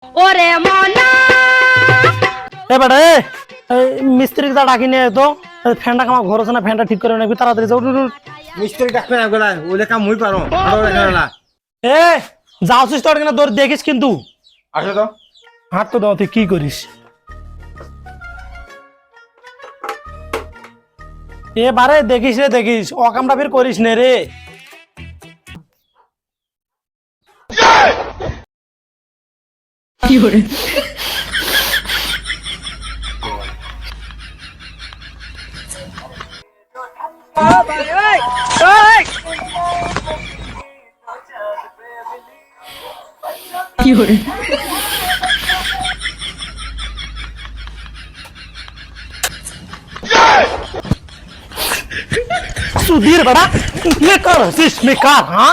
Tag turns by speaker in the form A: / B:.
A: ওরে মনা
B: এ বেটা মিস্ত্রিকে তা ডাকি নিয়ে তো ফ্যানটা আমার ঘর আছে না, ফ্যানটা ঠিক করে নেবি তাড়াতাড়ি যাও।
C: মিস্ত্রি ডাকবে না গোলা ওলে কাম মুই পারো না।
B: এ যাওছিস তোর কিনা দৌড় দেখিস কিন্তু।
C: আসো তো।
B: হাত তো দাও, তুই কি করিস? এবারে দেখিস রে দেখিস, অকামটা ফির করিস নে রে। সুধীর বেটা, ये कर हसीस में कर हाँ